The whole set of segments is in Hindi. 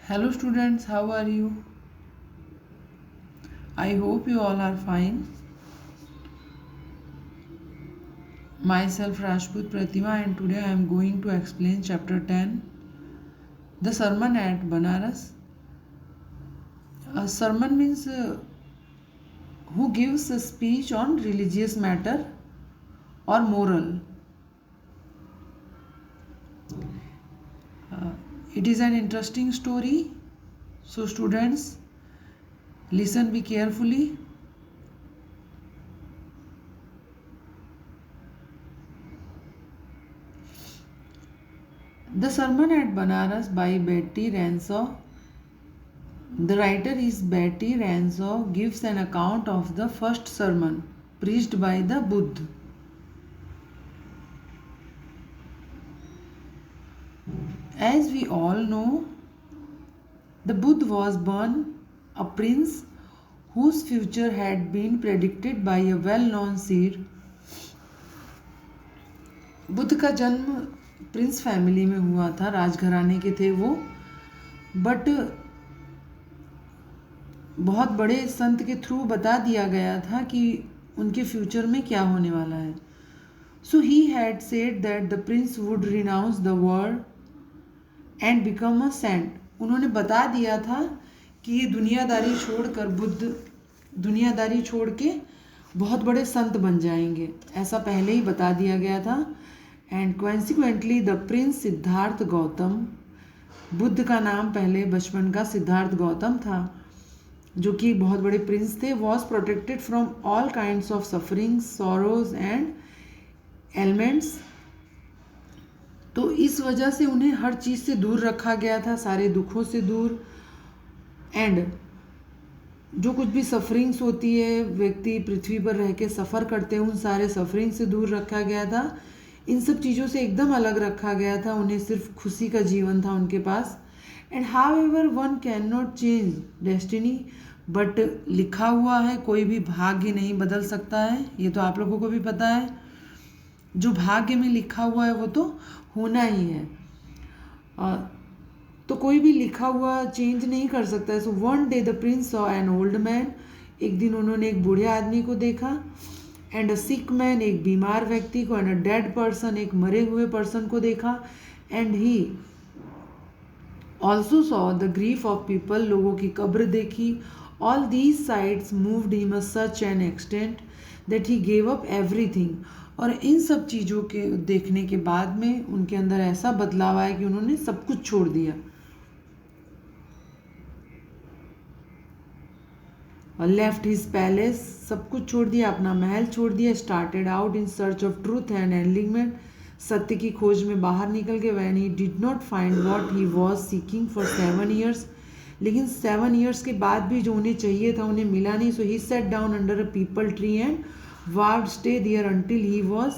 Hello students, how are you? I hope you all are fine. Myself Rajput Pratima and today I am going to explain chapter 10, the sermon at Banaras. A sermon means who gives a speech on religious matter or moral. It is an interesting story. So students, listen be carefully. The Sermon at Banaras by Betty Ranshaw. The writer is Betty Ranshaw gives an account of the first sermon preached by the Buddha. As we all know, the Buddha was born a prince whose future had been predicted by a well-known seer. Buddha का जन्म प्रिंस फैमिली में हुआ था, राजघराने के थे वो, बट बहुत बड़े संत के थ्रू बता दिया गया था कि उनके फ्यूचर में क्या होने वाला है. So he had said that the prince would renounce the world and become a saint. उन्होंने बता दिया था कि ये दुनियादारी छोड़कर बुद्ध दुनियादारी छोड़ के बहुत बड़े संत बन जाएंगे, ऐसा पहले ही बता दिया गया था. And consequently the Prince Siddharth Gautam, Buddha का नाम पहले बचपन का सिद्धार्थ गौतम था, जो कि बहुत बड़े प्रिंस थे, was protected from all kinds of sufferings, sorrows and elements. तो इस वजह से उन्हें हर चीज़ से दूर रखा गया था, सारे दुखों से दूर. एंड जो कुछ भी सफरिंग्स होती है, व्यक्ति पृथ्वी पर रह के सफ़र करते हैं, उन सारे सफरिंग से दूर रखा गया था. इन सब चीज़ों से एकदम अलग रखा गया था. उन्हें सिर्फ खुशी का जीवन था उनके पास. And however one can not change destiny, but लिखा हुआ है, कोई भी भाग्य नहीं बदल सकता है, ये तो आप लोगों को भी पता है. जो भाग्य में लिखा हुआ है वो तो होना ही है, तो कोई भी लिखा हुआ चेंज नहीं कर सकता है. So one day the Prince saw an old man, एक दिन उन्होंने एक बूढ़े आदमी को देखा. एंड अ सिक मैन, एक बीमार व्यक्ति को. एंड अ डेड पर्सन, एक मरे हुए पर्सन को देखा. And he also saw the grief of people, लोगों की कब्र देखी. All these sites moved him a such an extent that he gave up everything. और इन सब चीज़ों के देखने के बाद में उनके अंदर ऐसा बदलाव आया कि उन्होंने सब कुछ छोड़ दिया. और लेफ्ट हिज पैलेस, सब कुछ छोड़ दिया, अपना महल छोड़ दिया. Started out in search of truth and enlightenment, सत्य की खोज में बाहर निकल के. When he did not find what he was seeking for 7 years, लेकिन 7 years के बाद भी जो उन्हें चाहिए था उन्हें मिला नहीं. So he sat down under a peepal tree and vowed stay there until he was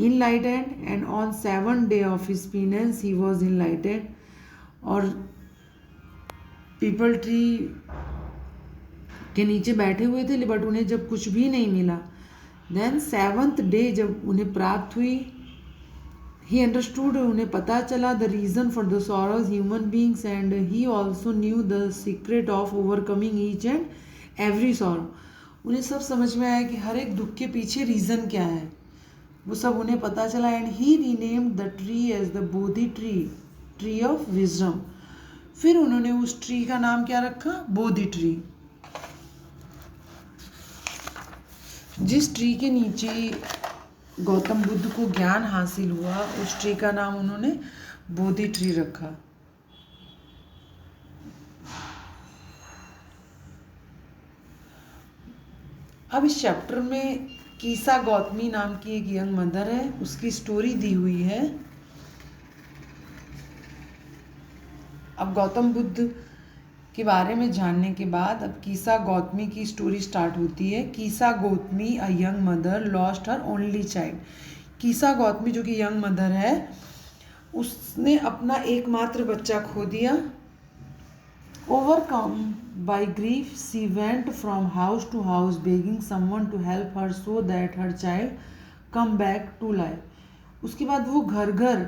enlightened. And on 7th day of his penance he was enlightened. और पीपल ट्री के नीचे बैठे हुए थे, बट उन्हें जब कुछ भी नहीं मिला, देन 7th डे जब उन्हें प्राप्त हुई, ही अंडरस्टूड, उन्हें पता चला, the reason for the sorrows human beings. And he also new the secret of overcoming each and every sorrow. उन्हें सब समझ में आया कि हर एक दुख के पीछे रीज़न क्या है, वो सब उन्हें पता चला. And he renamed the tree as the Bodhi tree, tree of wisdom. फिर उन्होंने उस ट्री का नाम क्या रखा? बोधि ट्री. जिस ट्री के नीचे गौतम बुद्ध को ज्ञान हासिल हुआ, उस ट्री का नाम उन्होंने बोधि ट्री रखा. अब इस चैप्टर में कीसा गौतमी नाम की एक यंग मदर है, उसकी स्टोरी दी हुई है. अब गौतम बुद्ध के बारे में जानने के बाद अब कीसा गौतमी की स्टोरी स्टार्ट होती है. Kisa Gotami, a young mother, lost her only child. Kisa Gotami जो कि यंग मदर है, उसने अपना एकमात्र बच्चा खो दिया. Overcome by grief, she went from house to house begging someone to help her so that her child come back to life. उसके बाद वो घर घर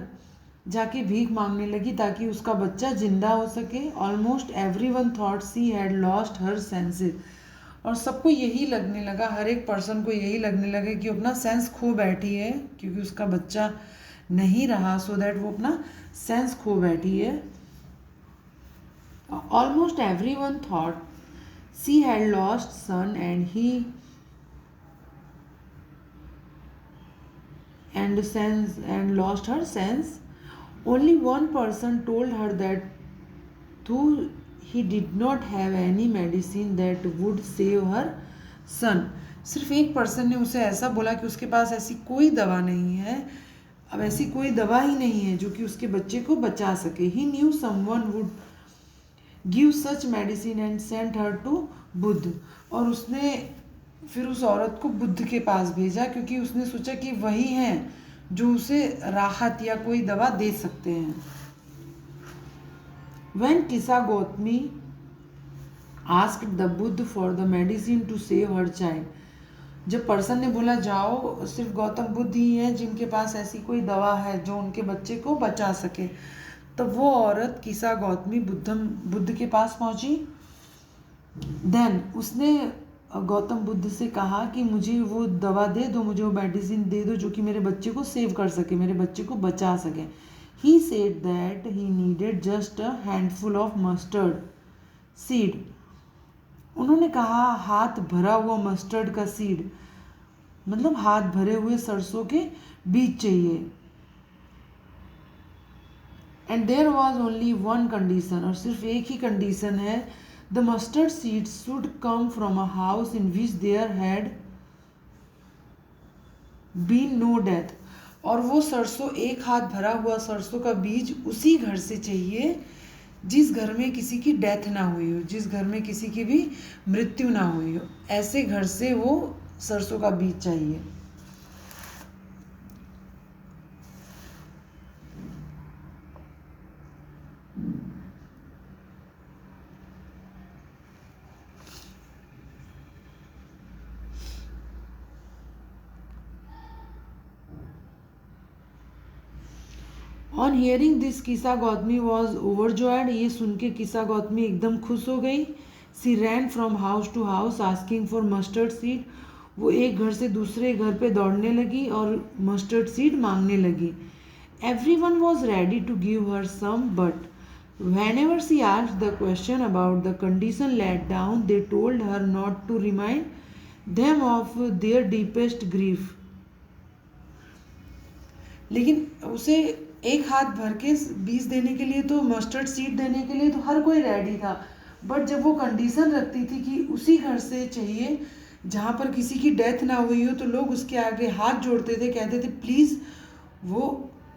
जाके भीख मांगने लगी ताकि उसका बच्चा जिंदा हो सके। Almost everyone thought she had lost her senses, और सबको यही लगने लगा, हर एक पर्सन को यही लगने लगा कि अपना सेंस खो बैठी है, क्योंकि उसका बच्चा नहीं रहा, सो दैट वो अपना सेंस खो बैठी है। Almost everyone thought she had lost son and lost her sense. Only one person told her that though he did not have any medicine that would save her son. सिर्फ एक पर्सन ने उसे ऐसा बोला कि उसके पास ऐसी कोई दवा नहीं है, अब ऐसी कोई दवा ही नहीं है जो कि उसके बच्चे को बचा सके। He knew someone would give such medicine and sent her to Buddha, और उसने फिर उस औरत को बुद्ध के पास भेजा, क्योंकि उसने सोचा कि वही हैं जो उसे राहत या कोई दवा दे सकते हैं। When Kisa Gautami asked the Buddha for the medicine to save her child, जब पर्सन ने बोला जाओ, सिर्फ गौतम बुद्ध ही हैं जिनके पास ऐसी कोई दवा है जो उनके बच्चे को बचा सके, तब वो औरत किसा गौतमी बुद्ध के पास पहुंची। देन उसने गौतम बुद्ध से कहा कि मुझे वो दवा दे दो, मुझे वो मेडिसिन दे दो जो कि मेरे बच्चे को सेव कर सके, मेरे बच्चे को बचा सके। He said that he needed just a handful of mustard seed. उन्होंने कहा हाथ भरा हुआ मस्टर्ड का सीड, मतलब हाथ भरे हुए सरसों के बीज चाहिए। And there was only one condition, और सिर्फ एक ही कंडीशन है, the mustard seeds should come from a house in which there had been no death, और वो सरसों, एक हाथ भरा हुआ सरसों का बीज उसी घर से चाहिए जिस घर में किसी की डेथ ना हुई हो, जिस घर में किसी की भी मृत्यु ना हुई हो, ऐसे घर से वो सरसों का बीज चाहिए। ऑन हियरिंग दिस किसा गौतमी वॉज ओवरजॉयड, ये सुन के किसा गौतमी एकदम खुश हो गई। She ran from house to house asking for mustard seed, वो एक घर से दूसरे घर पे दौड़ने लगी और मस्टर्ड सीड मांगने लगी। Everyone was ready to give her some, but whenever she asked the question about the condition laid down, they told her not to remind them of their deepest grief. लेकिन उसे एक हाथ भर के बीज देने के लिए, तो मस्टर्ड सीड देने के लिए तो हर कोई रेडी था, बट जब वो कंडीशन रखती थी कि उसी घर से चाहिए जहाँ पर किसी की डेथ ना हुई हो, तो लोग उसके आगे हाथ जोड़ते थे, कहते थे प्लीज़ वो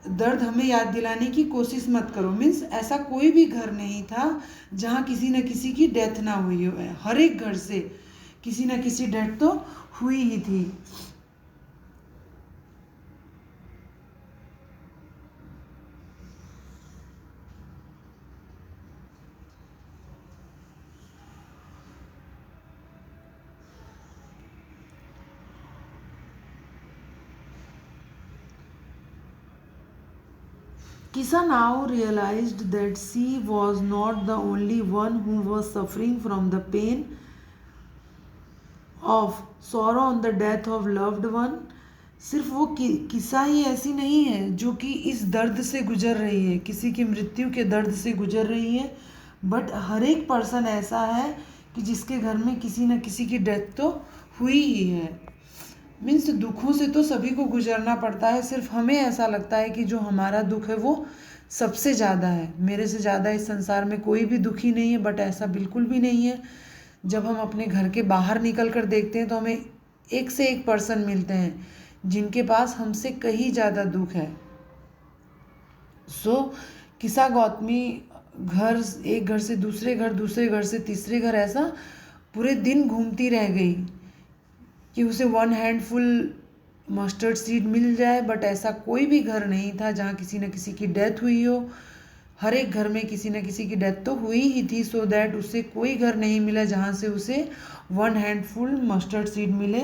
दर्द हमें याद दिलाने की कोशिश मत करो। मीन्स ऐसा कोई भी घर नहीं था जहाँ किसी न किसी की डेथ ना हुई हो, हर एक घर से किसी न किसी डेथ तो हुई ही थी। Kisa now realized that she was not the only one who was suffering from the pain of sorrow on the death of loved one. सिर्फ वो किसा ही ऐसी नहीं है जो कि इस दर्द से गुजर रही है, किसी की मृत्यु के दर्द से गुजर रही है, बट हर एक पर्सन ऐसा है कि जिसके घर में किसी न किसी की डेथ तो हुई ही है। मीन्स दुखों से तो सभी को गुजरना पड़ता है, सिर्फ हमें ऐसा लगता है कि जो हमारा दुख है वो सबसे ज़्यादा है, मेरे से ज़्यादा इस संसार में कोई भी दुखी नहीं है, बट ऐसा बिल्कुल भी नहीं है। जब हम अपने घर के बाहर निकल कर देखते हैं तो हमें एक से एक पर्सन मिलते हैं जिनके पास हमसे कहीं ज़्यादा दुख है। सो किसा गौतमी एक घर से दूसरे घर, दूसरे घर से तीसरे घर, ऐसा पूरे दिन घूमती रह गई कि उसे वन हैंडफुल मस्टर्ड सीड मिल जाए, बट ऐसा कोई भी घर नहीं था जहाँ किसी न किसी की डेथ हुई हो। हर एक घर में किसी न किसी की डेथ तो हुई ही थी, सो दैट उसे कोई घर नहीं मिला जहाँ से उसे वन हैंडफुल मस्टर्ड सीड मिले।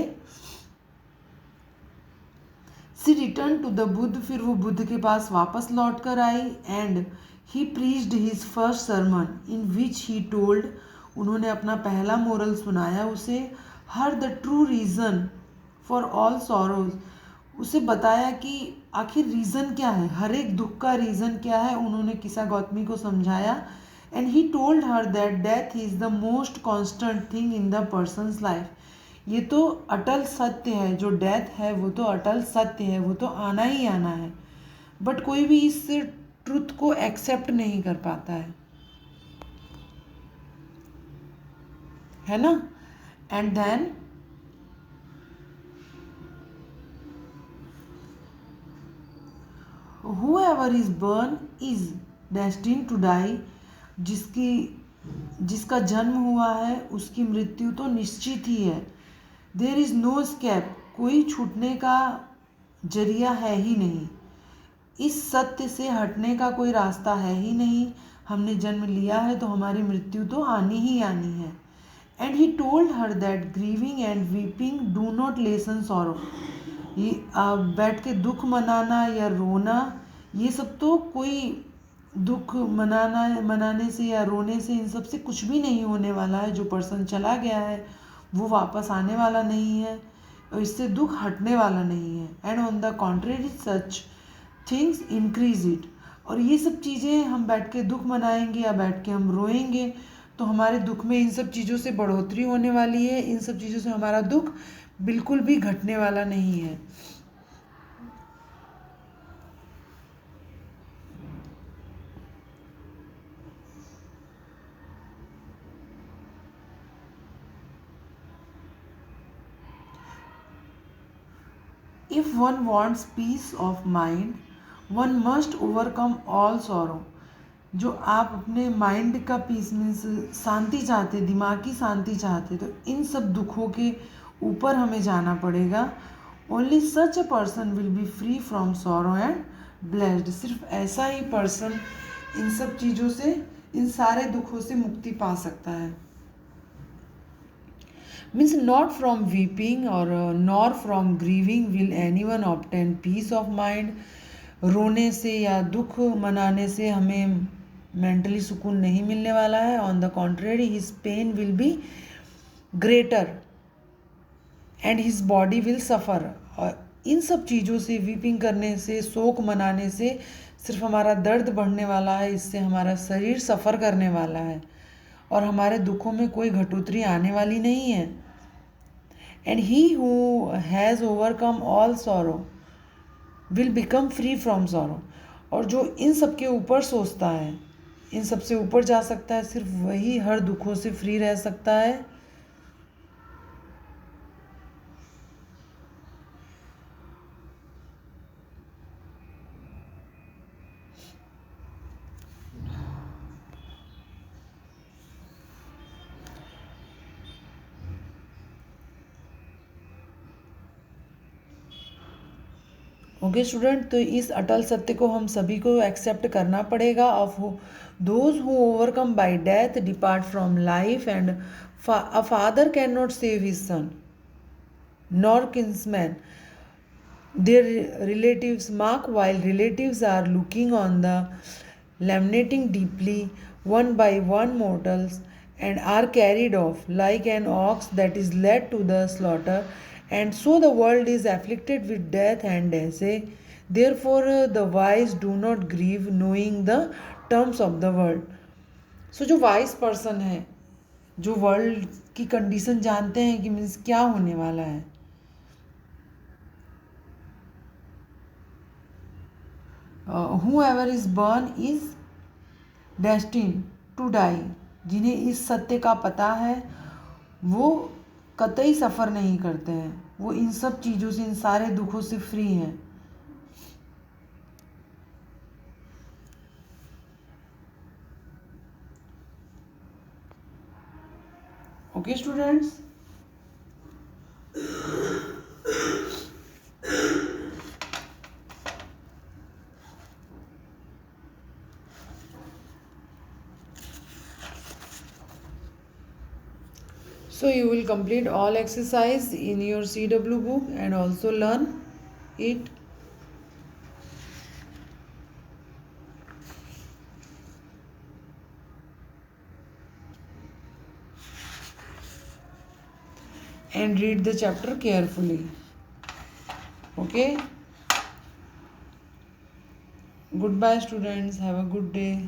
She return to the Buddha, फिर वो बुद्ध के पास वापस लौट कर आई। And he preached his first sermon in which he told, उन्होंने अपना पहला मोरल सुनाया उसे, her the true reason for all sorrows, उसे बताया कि आखिर रीज़न क्या है, हर एक दुख का रीज़न क्या है, उन्होंने किसा गौतमी को समझाया। And he told her that death is the most constant thing in the persons life, ये तो अटल सत्य है, जो डेथ है वो तो अटल सत्य है, वो तो आना ही आना है। बट कोई भी इस ट्रुथ को एक्सेप्ट नहीं कर पाता है ना। And then whoever is born is destined to die, जिसका जन्म हुआ है उसकी मृत्यु तो निश्चित ही है। देयर इज़ नो स्केप, कोई छूटने का जरिया है ही नहीं, इस सत्य से हटने का कोई रास्ता है ही नहीं। हमने जन्म लिया है तो हमारी मृत्यु तो आनी ही आनी है। And he told her that grieving and weeping do not lesson sorrow, ये बैठ के दुख मनाना या रोना, ये सब तो कोई दुख मनाने से या रोने से इन सब से कुछ भी नहीं होने वाला है। जो पर्सन चला गया है वो वापस आने वाला नहीं है और इससे दुख हटने वाला नहीं है। And on the contrary such things increase it, और ये सब चीज़ें हम बैठ के दुख मनाएंगे या बैठ के हम रोएंगे तो हमारे दुख में इन सब चीज़ों से बढ़ोतरी होने वाली है, इन सब चीज़ों से हमारा दुख बिल्कुल भी घटने वाला नहीं है। If one wants piece of mind one must overcome all sorrow, जो आप अपने माइंड का पीस मीन्स शांति चाहते, दिमागी शांति चाहते, तो इन सब दुखों के ऊपर हमें जाना पड़ेगा। Only such a person will be free from sorrow and blessed, सिर्फ ऐसा ही पर्सन इन सब चीज़ों से, इन सारे दुखों से मुक्ति पा सकता है। मीन्स नॉट फ्रॉम वीपिंग और nor from grieving will anyone obtain peace of mind, रोने से या दुख मनाने से हमें मेंटली सुकून नहीं मिलने वाला है। On the contrary his pain will be greater and his body will suffer, और इन सब चीज़ों से, वीपिंग करने से, शोक मनाने से सिर्फ हमारा दर्द बढ़ने वाला है, इससे हमारा शरीर सफ़र करने वाला है और हमारे दुखों में कोई घटोतरी आने वाली नहीं है। And he who has overcome all sorrow will become free from sorrow, और जो इन सब के ऊपर सोचता है, इन सब से ऊपर जा सकता है, सिर्फ वही हर दुखों से फ्री रह सकता है। ओके स्टूडेंट, तो इस अटल सत्य को हम सभी को एक्सेप्ट करना पड़ेगा। Of those who overcome bye death depart from life, and a father can not save his son nor kinsman their relatives mark, while relatives are looking on the laminating deeply one by one mortals, and are carried off like an ox that is led to the slaughter, and so the world is afflicted with death and disease. Therefore the wise do not grieve, knowing the terms of the world. So जो वाइज पर्सन है, जो वर्ल्ड की कंडीशन जानते हैं कि मीन्स क्या होने वाला है, whoever is born is destined to die, जिन्हें इस सत्य का पता है वो कतई सफ़र नहीं करते हैं, वो इन सब चीज़ों से, इन सारे दुखों से फ्री हैं। Okay students, so you will complete all exercise in your CW book and also learn it. and read the chapter carefully. Okay? Goodbye, students. Have a good day.